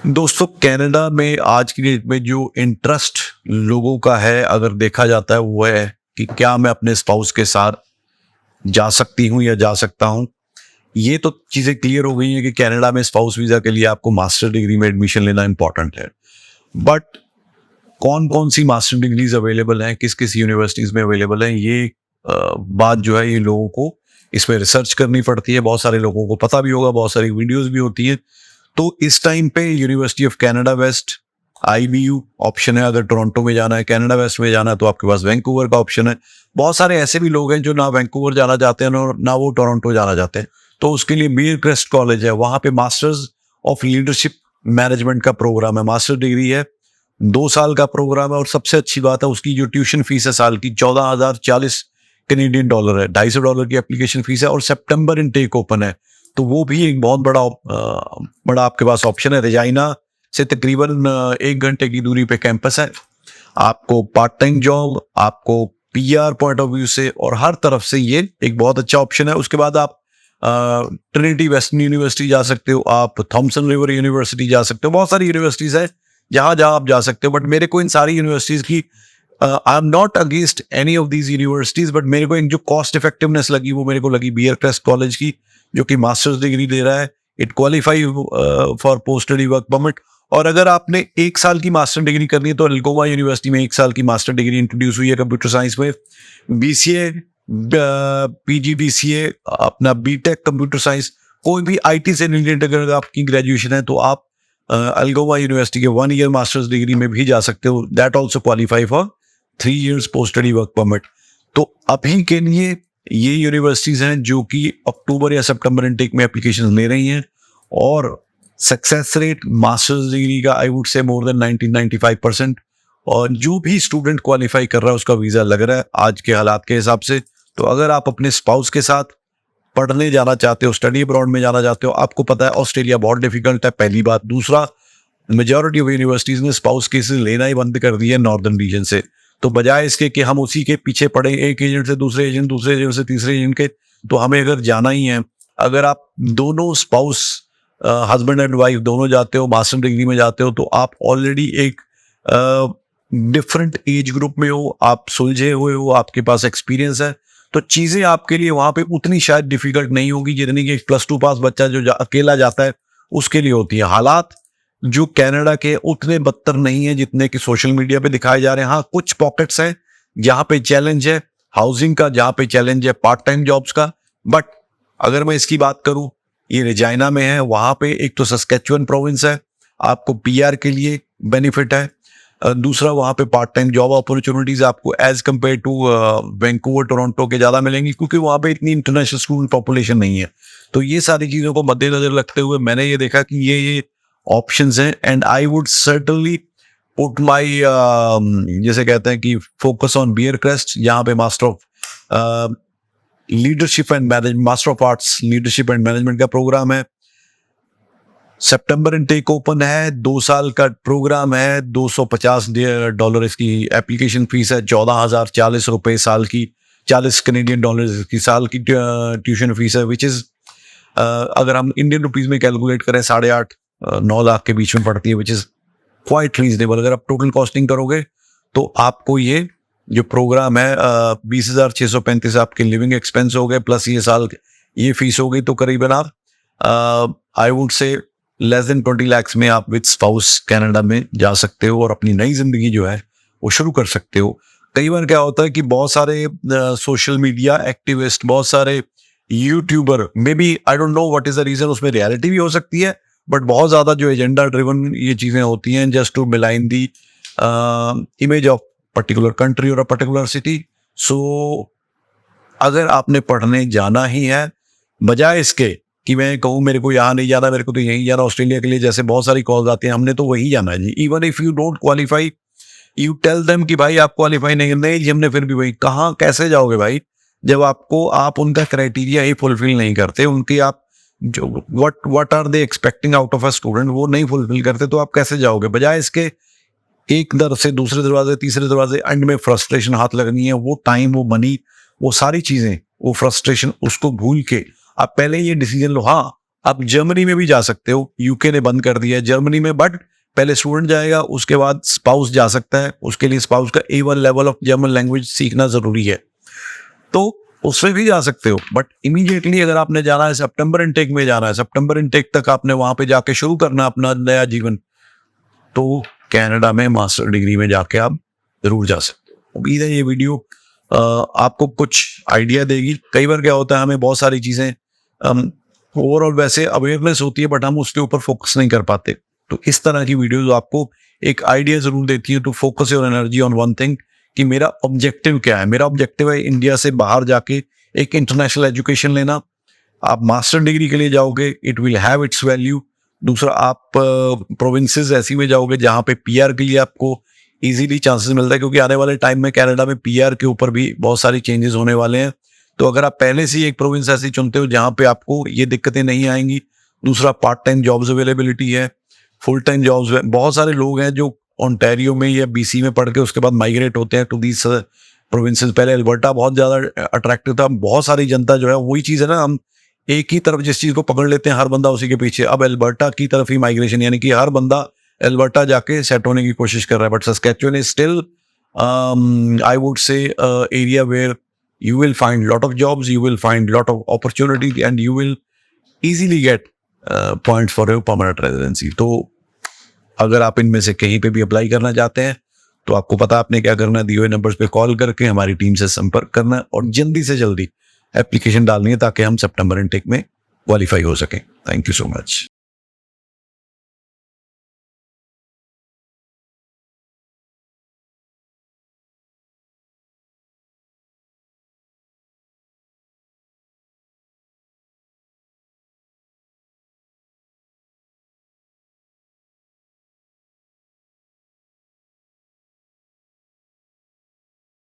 दोस्तों, कनाडा में आज की डेट में जो इंटरेस्ट लोगों का है, अगर देखा जाता है, वो है कि क्या मैं अपने स्पाउस के साथ जा सकती हूँ या जा सकता हूँ। ये तो चीज़ें क्लियर हो गई हैं कि कनाडा में स्पाउस वीज़ा के लिए आपको मास्टर डिग्री में एडमिशन लेना इंपॉर्टेंट है। बट कौन कौन सी मास्टर डिग्रीज अवेलेबल हैं, किस किस यूनिवर्सिटीज़ में अवेलेबल हैं, ये बात जो है ये लोगों को इस पर रिसर्च करनी पड़ती है। बहुत सारे लोगों को पता भी होगा, बहुत सारी वीडियोज़ भी होती हैं। तो इस टाइम पे university of Canada west IBU option है। अगर टोरंटो में जाना है, कनाडा वेस्ट में जाना है, तो आपके पास वैंकूवर का ऑप्शन है। बहुत सारे ऐसे भी लोग हैं जो ना वैंकूवर जाना चाहते हैं ना वो टोरंटो जाना चाहते हैं, तो उसके लिए बियरक्रेस्ट कॉलेज है, वहाँ पे मास्टर्स ऑफ लीडरशिप मैनेजमेंट का प्रोग्राम है। मास्टर डिग्री है, 2 साल का प्रोग्राम है। और सबसे अच्छी बात है, उसकी जो ट्यूशन फीस है साल की 14,040 कैनेडियन डॉलर है। $250 की एप्लीकेशन फीस है और सितंबर इनटेक ओपन है। तो वो भी एक बहुत बड़ा आपके पास ऑप्शन है। रेजाइना से तकरीबन 1 घंटे की दूरी पे कैंपस है। आपको पार्ट टाइम जॉब, आपको PR पॉइंट ऑफ व्यू से और हर तरफ से ये एक बहुत अच्छा ऑप्शन है। उसके बाद आप ट्रिनिटी वेस्टर्न यूनिवर्सिटी जा सकते हो, आप थॉमसन रिवर यूनिवर्सिटी जा सकते हो। बहुत सारी यूनिवर्सिटीज़ है जहाँ आप जा सकते हो। बट मेरे को इन सारी यूनिवर्सिटीज़ की I am not against any of these universities, but मेरे को एक जो कॉस्ट इफेक्टिवनेस लगी वो मेरे को लगी बियरक्रेस्ट कॉलेज की, जो कि मास्टर्स डिग्री दे रहा है। It qualify for post study work permit. और अगर आपने 1 साल की मास्टर डिग्री करनी है तो अल्गोमा यूनिवर्सिटी में 1 साल की मास्टर डिग्री इंट्रोड्यूस हुई है कंप्यूटर साइंस में। BCA, PGDCA, अपना BTech कंप्यूटर साइंस, कोई भी IT से रिलेटेड अगर आपकी ग्रेजुएशन है तो आप अल्गोमा यूनिवर्सिटी के 1 ईयर मास्टर्स डिग्री में भी जा सकते हो। That also qualify for 3 years post study work permit. तो अभी के लिए ये यूनिवर्सिटीज़ हैं जो कि अक्टूबर या सितंबर इनटेक में एप्लीकेशन ले रही हैं। और सक्सेस रेट मास्टर्स डिग्री का आई वुड से मोर देन 90-95%। और जो भी स्टूडेंट क्वालिफाई कर रहा है उसका वीज़ा लग रहा है आज के हालात के हिसाब से। तो अगर आप अपने स्पाउस के साथ पढ़ने जाना चाहते हो, स्टडी अब्रॉड में जाना चाहते हो, आपको पता है ऑस्ट्रेलिया बहुत डिफिकल्ट है, पहली बात। दूसरा, मेजॉरिटी ऑफ यूनिवर्सिटीज़ ने स्पाउस केसेस लेना ही बंद कर दिया है नॉर्दर्न रीजन से। तो बजाय इसके कि हम उसी के पीछे पड़े, एक एजेंट से दूसरे एजेंट, दूसरे एजेंट से तीसरे एजेंट के, तो हमें अगर जाना ही है, अगर आप दोनों स्पाउस हस्बैंड एंड वाइफ दोनों जाते हो, मास्टर डिग्री में जाते हो, तो आप ऑलरेडी एक डिफरेंट एज ग्रुप में हो, आप सुलझे हुए हो, आपके पास एक्सपीरियंस है। तो चीज़ें आपके लिए वहाँ पे उतनी शायद डिफिकल्ट नहीं होगी जितनी कि +2 पास बच्चा जो अकेला जाता है उसके लिए होती है। हालात जो कनाडा के उतने बदतर नहीं है जितने कि सोशल मीडिया पे दिखाए जा रहे हैं। हाँ, कुछ पॉकेट्स हैं जहाँ पे चैलेंज है हाउसिंग का, जहाँ पे चैलेंज है पार्ट टाइम जॉब्स का। बट अगर मैं इसकी बात करूँ, ये रेजाइना में है, वहाँ पे एक तो सस्केचुअन प्रोविंस है, आपको PR के लिए बेनिफिट है। दूसरा, वहाँ पे पार्ट टाइम जॉब अपॉर्चुनिटीज आपको as compared to Vancouver Toronto के ज़्यादा मिलेंगी, क्योंकि वहाँ पे इतनी इंटरनेशनल स्टूडेंट पॉपुलेशन नहीं है। तो ये सारी चीज़ों को मद्देनजर रखते हुए मैंने ये देखा कि ये ऑप्शंस हैं। And I would certainly put my, जैसे कहते हैं कि फोकस ऑन बियरक्रेस्ट, यहाँ पे master of leadership and management, master of arts leadership and management का प्रोग्राम है। सितंबर इनटेक ओपन है, 2 साल का प्रोग्राम है, $250 इसकी एप्लीकेशन फीस है, 14,040 रुपये साल की, 40 कैनेडियन डॉलर की साल की ट्यूशन फीस है, विच इज़ अगर हम इंडियन रुपीज़ में कैलकुलेट करें 8.5-9 लाख के बीच में पड़ती है, विच इज़ क्वाइट रीजनेबल। अगर आप टोटल कॉस्टिंग करोगे तो आपको ये जो प्रोग्राम है 20,635 आपके लिविंग एक्सपेंस हो गए, प्लस ये साल ये फीस हो गई, तो करीबन आप आई वुड से लेस देन 20 lakhs में आप विद स्पाउस कनाडा में जा सकते हो और अपनी नई जिंदगी जो है वो शुरू कर सकते हो। कई बार क्या होता है कि बहुत सारे सोशल मीडिया एक्टिविस्ट, बहुत सारे YouTuber, maybe I don't what is the reason, उसमें रियलिटी भी हो सकती है, बट बहुत ज्यादा जो एजेंडा ड्रिवन ये चीजें होती हैं just to malign the image of particular country और अ पर्टिकुलर सिटी। सो अगर आपने पढ़ने जाना ही है, बजाय इसके कि मैं कहूँ मेरे को यहाँ नहीं जाना, मेरे को तो यहीं जाना ऑस्ट्रेलिया के लिए, जैसे बहुत सारी कॉल्स आती हैं, हमने तो वही जाना है ji. Even if you don't qualify, you tell them कि भाई आप क्वालिफाई नहीं जी, हमने फिर भी वही। कहाँ कैसे जाओगे भाई, जब आप उनका क्राइटेरिया ही फुलफिल नहीं करते, उनकी आप जो what are they expecting out of a student, वो नहीं फुलफिल करते, तो आप कैसे जाओगे। बजाय इसके एक दर से दूसरे दरवाजे, तीसरे दरवाजे, एंड में फ्रस्ट्रेशन हाथ लगनी है, वो टाइम, वो मनी, वो सारी चीजें, वो फ्रस्ट्रेशन, उसको भूल के आप पहले ये डिसीजन लो, हाँ आप जर्मनी में भी जा सकते हो, यूके ने बंद कर दिया है जर्मनी में, बट पहले स्टूडेंट जाएगा, उसके बाद स्पाउस जा सकता है, उसके लिए स्पाउस का A1 level of German language सीखना जरूरी है, तो उसमें भी जा सकते हो। बट इमीडिएटली अगर आपने जाना है, सितंबर इनटेक में जाना है, सितंबर इनटेक तक आपने वहां पे जाके शुरू करना अपना नया जीवन, तो कनाडा में मास्टर डिग्री में जाके आप जरूर जा सकते हो। उम्मीद है ये वीडियो आपको कुछ आइडिया देगी। कई बार क्या होता है, हमें बहुत सारी चीजें ओवरऑल वैसे अवेयरनेस होती है, बट हम उसके ऊपर फोकस नहीं कर पाते। तो इस तरह की वीडियोस आपको एक आइडिया जरूर देती है to focus your energy on one thing, कि मेरा ऑब्जेक्टिव क्या है। मेरा ऑब्जेक्टिव है इंडिया से बाहर जाके एक इंटरनेशनल एजुकेशन लेना। आप मास्टर डिग्री के लिए जाओगे, it will have it's value. दूसरा, आप प्रोविंसेस ऐसी में जाओगे जहाँ पे पीआर के लिए आपको इजीली चांसेस मिलता है, क्योंकि आने वाले टाइम में कनाडा में पीआर के ऊपर भी बहुत सारी चेंजेस होने वाले हैं। तो अगर आप पहले से ही एक प्रोविंस ऐसी चुनते हो जहाँ पे आपको ये दिक्कतें नहीं आएंगी। दूसरा, पार्ट टाइम जॉब्स अवेलेबिलिटी है, फुल टाइम जॉब्स है। बहुत सारे लोग हैं जो ओंटारियो में या बीसी में पढ़ के उसके बाद माइग्रेट होते हैं टू दीस प्रोविंसेस। पहले अल्बर्टा बहुत ज़्यादा अट्रैक्टिव था, बहुत सारी जनता जो है, वही चीज़ है ना, हम एक ही तरफ जिस चीज़ को पकड़ लेते हैं हर बंदा उसी के पीछे। अब अल्बर्टा की तरफ ही माइग्रेशन, यानी कि हर बंदा अल्बर्टा जाके सेट होने की कोशिश कर रहा है। But Saskatchewan is still I would say area where you will find lot of jobs, you will find lot of opportunity, and you will easily get points for your permanent residency. तो अगर आप इनमें से कहीं पे भी apply करना चाहते हैं तो आपको पता आपने क्या करना है, दिए हुए नंबर्स पे कॉल करके हमारी टीम से संपर्क करना और जल्दी से जल्दी एप्लीकेशन डालनी है ताकि हम सितंबर इनटेक में क्वालिफाई हो सकें। Thank you so much.